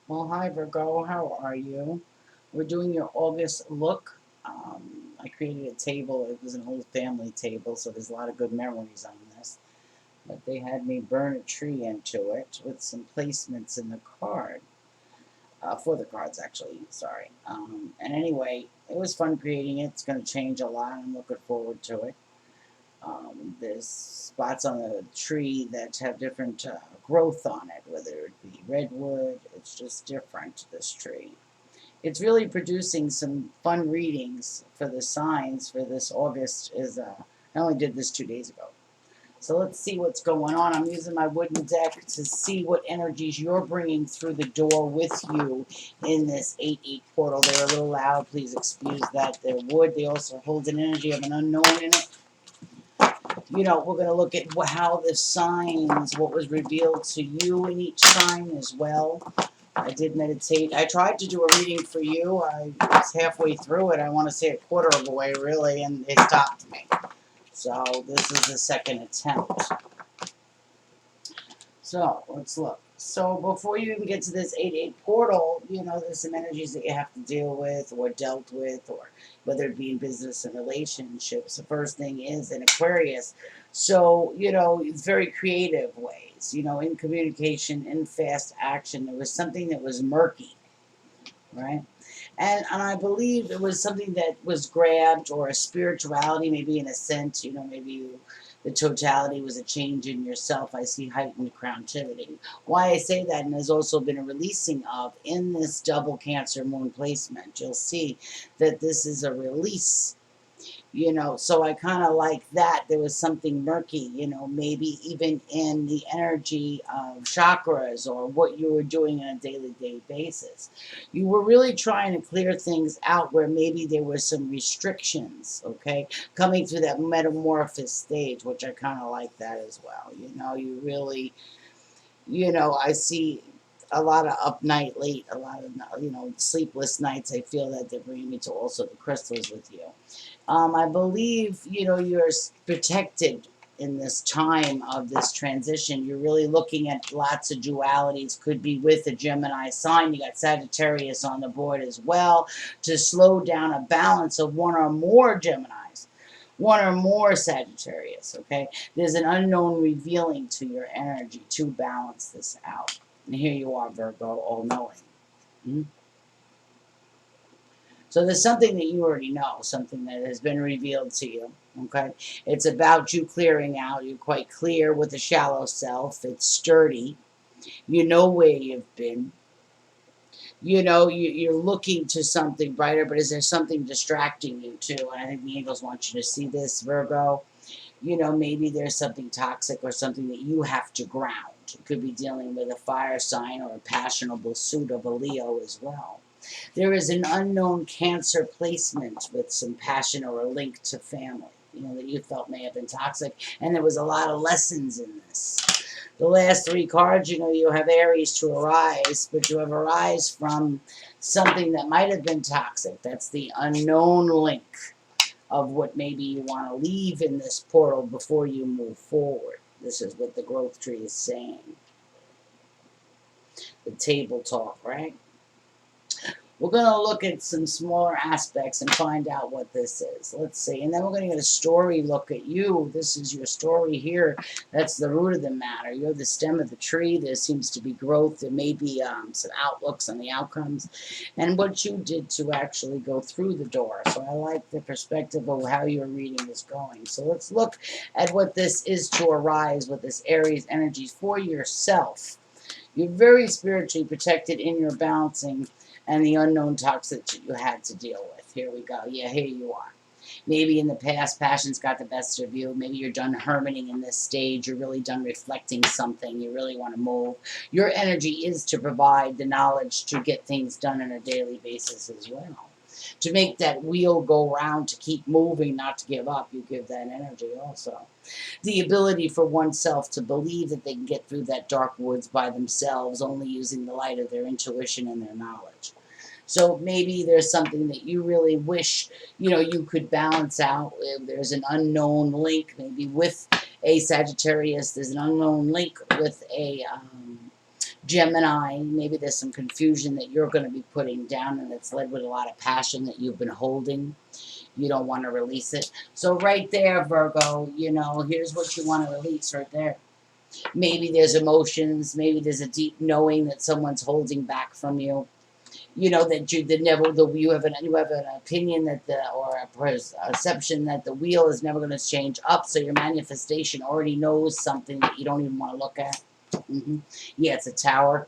Well, hi Virgo, how are you? We're doing your August look. I created a table. It was an old family table, so there's a lot of good memories on this. But they had me burn a tree into it with some placements in the card. For the cards, actually, sorry. And anyway, it was fun creating it. It's going to change a lot. I'm looking forward to it. There's spots on the tree that have different growth on it, whether it be redwood. It's just different, this tree. It's really producing some fun readings for the signs for this August. I only did this 2 days ago. So let's see what's going on. I'm using my wooden deck to see what energies you're bringing through the door with you in this 8-8 portal. They're a little loud. Please excuse that. They're wood. They also hold an energy of an unknown in it. We're going to look at how the signs, what was revealed to you in each sign as well. I did meditate. I tried to do a reading for you. I was halfway through it. I want to say a quarter of the way, really, and it stopped me. So this is the second attempt. So let's look. So before you even get to this 8-8 portal, there's some energies that you have to deal with or dealt with, or whether it be in business and relationships. The first thing is an Aquarius. So, it's very creative ways, in communication, in fast action. There was something that was murky, right? And I believe it was something that was grabbed, or a spirituality, maybe in a sense, maybe the totality was a change in yourself. I see heightened creativity. Why I say that, and there's also been a releasing of, in this double Cancer moon placement, you'll see that this is a release. So I kind of like that. There was something murky, maybe even in the energy of chakras or what you were doing on a daily basis. You were really trying to clear things out where maybe there were some restrictions, okay, coming through that metamorphosis stage, which I kind of like that as well. You really, I see a lot of up night late, a lot of, sleepless nights. I feel that they're bringing me to also the crystals with you. I believe, you're protected in this time of this transition. You're really looking at lots of dualities. Could be with a Gemini sign. You got Sagittarius on the board as well, to slow down a balance of one or more Geminis, one or more Sagittarius, okay? There's an unknown revealing to your energy to balance this out. And here you are, Virgo, all-knowing. Mm-hmm. So there's something that you already know, something that has been revealed to you. Okay, it's about you clearing out. You're quite clear with a shallow self. It's sturdy. You know where you've been. You're looking to something brighter, but is there something distracting you too? And I think the angels want you to see this, Virgo. Maybe there's something toxic or something that you have to ground. It could be dealing with a fire sign or a passionable suit of a Leo as well. There is an unknown Cancer placement with some passion or a link to family, that you felt may have been toxic. And there was a lot of lessons in this. The last three cards, you have Aries to arise, but you have arise from something that might have been toxic. That's the unknown link of what maybe you want to leave in this portal before you move forward. This is what the growth tree is saying. The table talk, right? We're going to look at some smaller aspects and find out what this is. Let's see. And then we're going to get a story look at you. This is your story here. That's the root of the matter. You're the stem of the tree. There seems to be growth. There may be some outlooks on the outcomes and what you did to actually go through the door. So I like the perspective of how your reading is going. So let's look at what this is to arise with this Aries energy for yourself. You're very spiritually protected in your balancing and the unknown toxic that you had to deal with. Here we go. Yeah, here you are. Maybe in the past, passion's got the best of you. Maybe you're done hermiting in this stage. You're really done reflecting something. You really want to move. Your energy is to provide the knowledge to get things done on a daily basis as well. To make that wheel go round, to keep moving, not to give up, you give that energy also. The ability for oneself to believe that they can get through that dark woods by themselves, only using the light of their intuition and their knowledge. So maybe there's something that you really wish, you could balance out. There's an unknown link, maybe with a Sagittarius. There's an unknown link with a Gemini, maybe there's some confusion that you're going to be putting down, and it's led with a lot of passion that you've been holding. You don't want to release it. So right there, Virgo, you know, here's what you want to release right there. Maybe there's emotions. Maybe there's a deep knowing that someone's holding back from you. You know that you have an opinion that or a perception that the wheel is never going to change up. So your manifestation already knows something that you don't even want to look at. Yeah, it's a tower.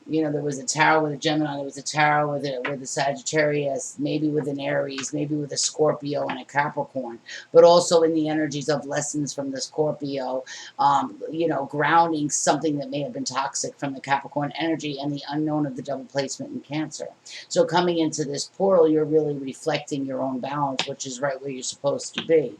You know, there was a tower with a Gemini, there was a tower with a Sagittarius, maybe with an Aries, maybe with a Scorpio and a Capricorn, but also in the energies of lessons from the Scorpio, you know, grounding something that may have been toxic from the Capricorn energy and the unknown of the double placement in Cancer. So coming into this portal, you're really reflecting your own balance, which is right where you're supposed to be.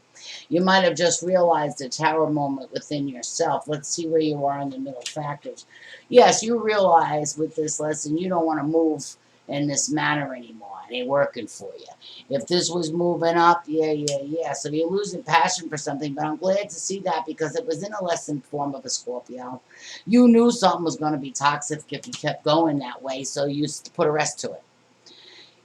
You might have just realized a tower moment within yourself. Let's see where you are in the middle factors. Yes, you realize with this lesson you don't want to move in this manner anymore. It ain't working for you. If this was moving up, yeah. So you're losing passion for something, but I'm glad to see that because it was in a lesson form of a Scorpio. You knew something was going to be toxic if you kept going that way, so you put a rest to it.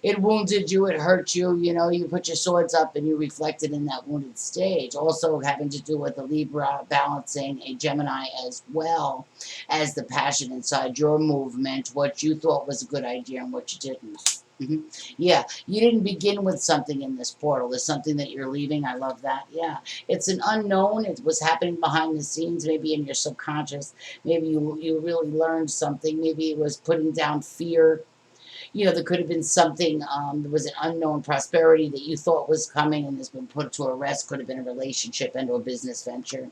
It wounded you, it hurt you, you know, you put your swords up and you reflected in that wounded stage. Also having to do with the Libra balancing a Gemini as well as the passion inside your movement, what you thought was a good idea and what you didn't. Yeah, you didn't begin with something in this portal. There's something that you're leaving. I love that. Yeah, it's an unknown. It was happening behind the scenes, maybe in your subconscious. Maybe you really learned something. Maybe it was putting down fear. You know, there could have been something, there was an unknown prosperity that you thought was coming and has been put to a rest. Could have been a relationship and or business venture.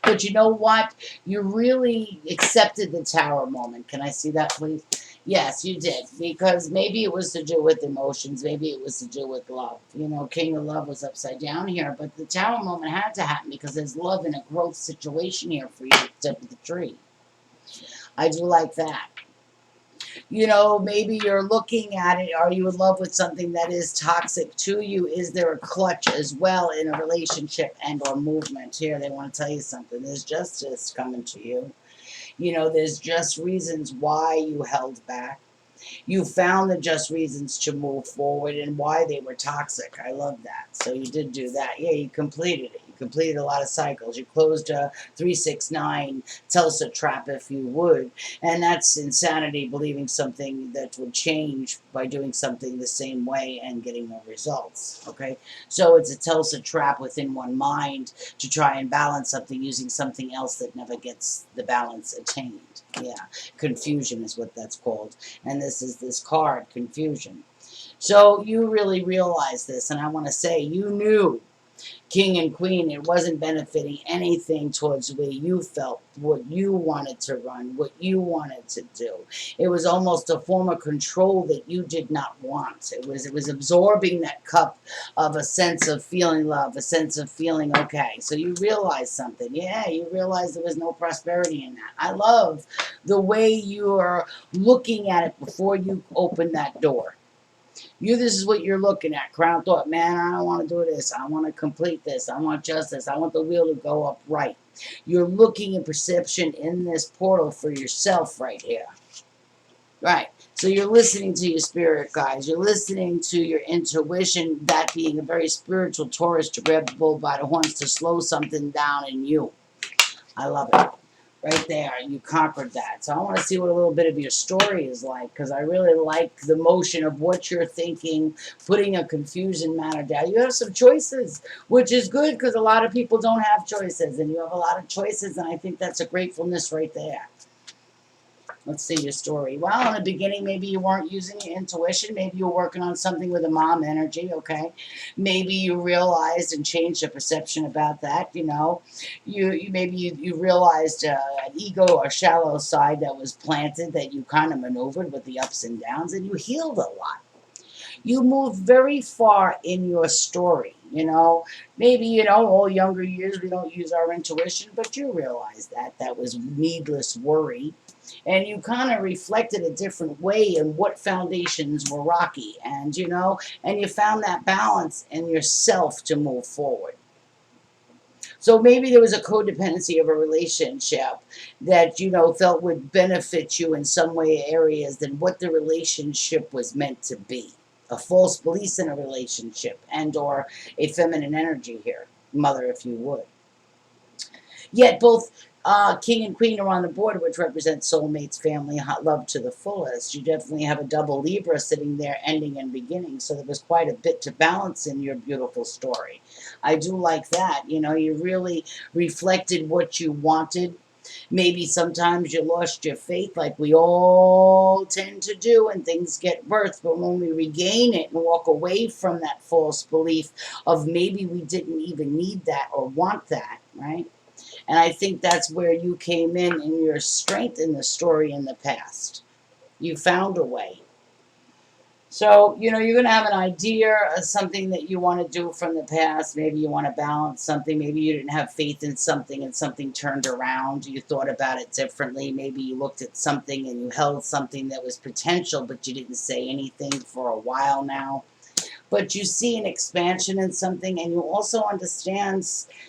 But you know what? You really accepted the tower moment. Can I see that, please? Yes, you did. Because maybe it was to do with emotions. Maybe it was to do with love. You know, King of Love was upside down here. But the tower moment had to happen because there's love in a growth situation here for you to step with the tree. I do like that. You know, maybe you're looking at it. Are you in love with something that is toxic to you? Is there a clutch as well in a relationship and or movement? Here, they want to tell you something. There's justice coming to you. You know, there's just reasons why you held back. You found the just reasons to move forward and why they were toxic. I love that. So you did do that. Yeah, you completed it. You completed a lot of cycles. You closed a 369 Tulsa trap, if you would. And that's insanity, believing something that would change by doing something the same way and getting no results. Okay? So it's a Tulsa trap within one mind to try and balance something using something else that never gets the balance attained. Yeah. Confusion is what that's called. And this is this card, confusion. So you really realize this, and I want to say you knew King and Queen, it wasn't benefiting anything towards the way you felt, what you wanted to run, what you wanted to do. It was almost a form of control that you did not want. It was absorbing that cup of a sense of feeling love, a sense of feeling okay. So you realize something. Yeah, you realize there was no prosperity in that. I love the way you are looking at it before you open that door. This is what you're looking at. Crown thought, man, I don't want to do this. I want to complete this. I want justice. I want the wheel to go up right. You're looking at perception in this portal for yourself right here. Right. So you're listening to your spirit guides. You're listening to your intuition, that being a very spiritual Taurus to grab the bull by the horns to slow something down in you. I love it. Right there, you conquered that. So I want to see what a little bit of your story is like, because I really like the motion of what you're thinking, putting a confusion matter down. You have some choices, which is good because a lot of people don't have choices, and you have a lot of choices, and I think that's a gratefulness right there. Let's see your story. Well, in the beginning, maybe you weren't using your intuition. Maybe you were working on something with a mom energy, okay? Maybe you realized and changed your perception about that, you know. Maybe you realized an ego or shallow side that was planted that you kind of maneuvered with the ups and downs, and you healed a lot. You moved very far in your story, you know. Maybe, you know, all younger years we don't use our intuition, but you realize that was needless worry. And you kind of reflected a different way in what foundations were rocky, and you know, and you found that balance in yourself to move forward. So maybe there was a codependency of a relationship that, felt would benefit you in some way areas than what the relationship was meant to be. A false belief in a relationship and or a feminine energy here, mother, if you would. Yet both king and queen are on the board, which represents soulmates, family, hot love to the fullest. You definitely have a double Libra sitting there, ending and beginning. So there was quite a bit to balance in your beautiful story. I do like that. You really reflected what you wanted. Maybe sometimes you lost your faith, like we all tend to do, and things get birthed. But when we regain it and walk away from that false belief of maybe we didn't even need that or want that, right? And I think that's where you came in your strength in the story in the past. You found a way. So, you're going to have an idea of something that you want to do from the past. Maybe you want to balance something. Maybe you didn't have faith in something and something turned around. You thought about it differently. Maybe you looked at something and you held something that was potential, but you didn't say anything for a while now. But you see an expansion in something, and you also understand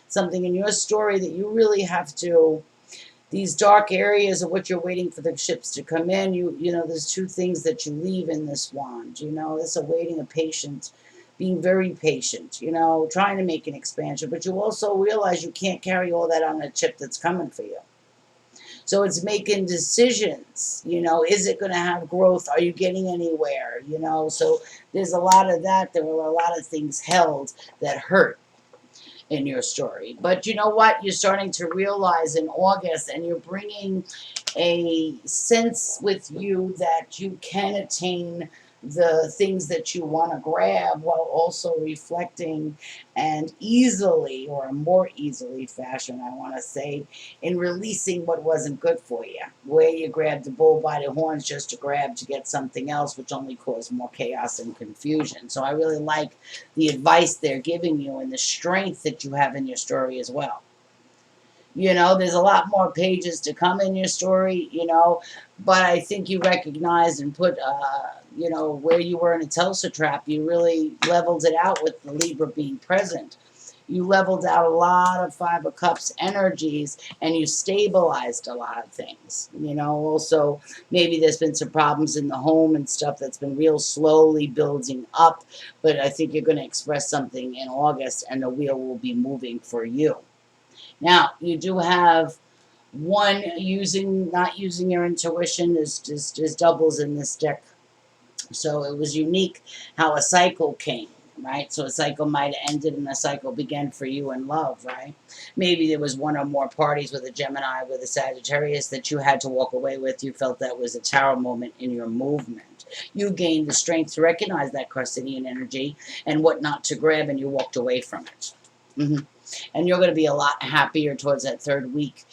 something in your story that you really have to, these dark areas of what you're waiting for the ships to come in. There's two things that you leave in this wand. This awaiting a patient, being very patient, trying to make an expansion, but you also realize you can't carry all that on a chip that's coming for you. So it's making decisions, is it going to have growth? Are you getting anywhere? So there's a lot of that. There were a lot of things held that hurt in your story. But you know what? You're starting to realize in August, and you're bringing a sense with you that you can attain the things that you want to grab while also reflecting and easily, or more easily fashion, I want to say, in releasing what wasn't good for you, where you grabbed the bull by the horns just to grab to get something else, which only caused more chaos and confusion. So I really like the advice they're giving you and the strength that you have in your story as well. There's a lot more pages to come in your story, but I think you recognized and put, where you were in a Tulsa trap, you really leveled it out with the Libra being present. You leveled out a lot of Five of Cups energies, and you stabilized a lot of things. Also, maybe there's been some problems in the home and stuff that's been real slowly building up, but I think you're going to express something in August, and the wheel will be moving for you. Now, you do have one not using your intuition is just doubles in this deck. So it was unique how a cycle came, right? So a cycle might have ended and a cycle began for you in love, right? Maybe there was one or more parties with a Gemini, with a Sagittarius that you had to walk away with. You felt that was a tower moment in your movement. You gained the strength to recognize that Carcinian energy and what not to grab, and you walked away from it. And you're going to be a lot happier towards that third week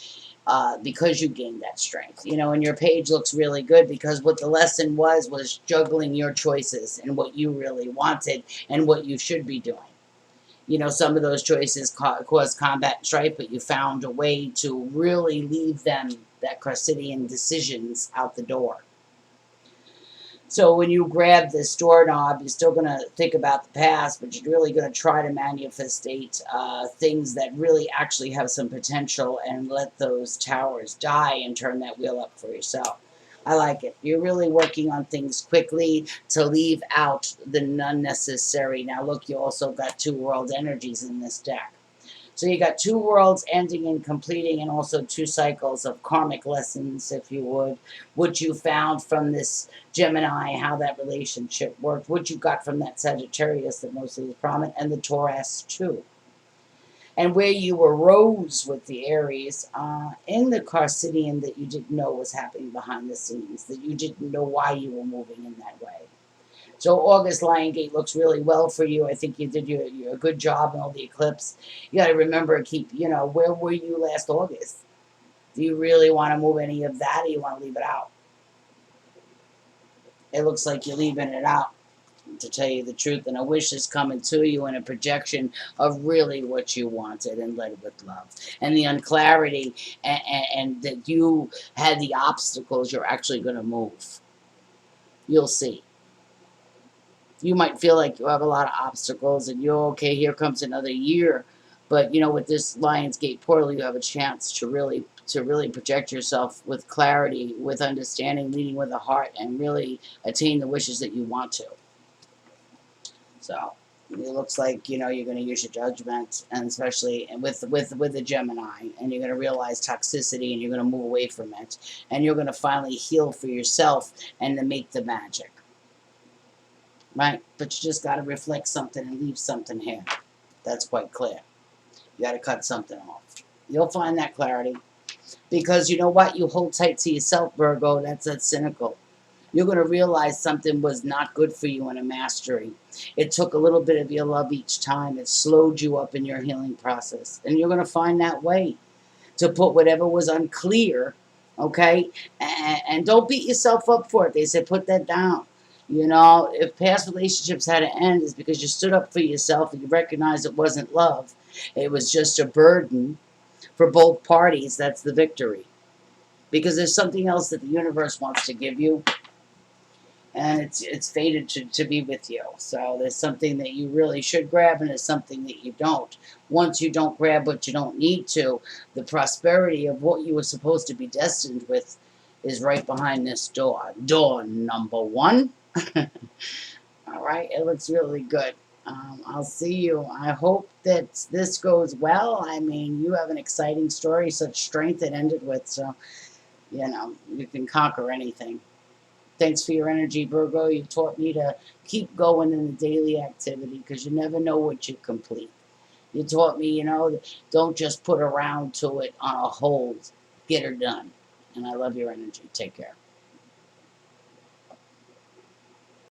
because you gained that strength. And your page looks really good because what the lesson was juggling your choices and what you really wanted and what you should be doing. Some of those choices caused combat and strife, but you found a way to really leave them, that Carcinian decisions, out the door. So when you grab this doorknob, you're still going to think about the past, but you're really going to try to manifestate things that really actually have some potential and let those towers die and turn that wheel up for yourself. I like it. You're really working on things quickly to leave out the unnecessary. Now look, you also got two world energies in this deck. So you got two worlds ending and completing, and also two cycles of karmic lessons, if you would. What you found from this Gemini, how that relationship worked. What you got from that Sagittarius that mostly is prominent, and the Taurus too. And where you arose with the Aries in the Carcinian that you didn't know was happening behind the scenes, that you didn't know why you were moving in that way. So August Lion Gate looks really well for you. I think you did a good job in all the eclipse. You got to remember, where were you last August? Do you really want to move any of that, or you want to leave it out? It looks like you're leaving it out, to tell you the truth. And a wish is coming to you in a projection of really what you wanted, and led with love. And the unclarity and that you had the obstacles, you're actually going to move. You'll see. You might feel like you have a lot of obstacles and you're okay, here comes another year. But, you know, with this Lionsgate portal, you have a chance to really project yourself with clarity, with understanding, leading with a heart, and really attain the wishes that you want to. So it looks like, you know, you're going to use your judgment, and especially with the Gemini, and you're going to realize toxicity, and you're going to move away from it, and you're going to finally heal for yourself and to make the magic. Right? But you just got to reflect something and leave something here. That's quite clear. You got to cut something off. You'll find that clarity. Because you know what? You hold tight to yourself, Virgo. That's cynical. You're going to realize something was not good for you in a mastery. It took a little bit of your love each time. It slowed you up in your healing process. And you're going to find that way to put whatever was unclear, okay? And don't beat yourself up for it. They said put that down. You know, if past relationships had to end, it's because you stood up for yourself and you recognized it wasn't love. It was just a burden for both parties. That's the victory. Because there's something else that the universe wants to give you, and it's fated to be with you. So there's something that you really should grab, and there's something that you don't. Once you don't grab what you don't need to, the prosperity of what you were supposed to be destined with is right behind this door. Door number 1. All right, it looks really good. I'll see you. I hope that this goes well. I mean, you have an exciting story, such strength it ended with. So, you know, you can conquer anything. Thanks for your energy, Virgo. You taught me to keep going in the daily activity because you never know what you complete. You taught me, you know, don't just put around to it on a hold. Get her done. And I love your energy. Take care.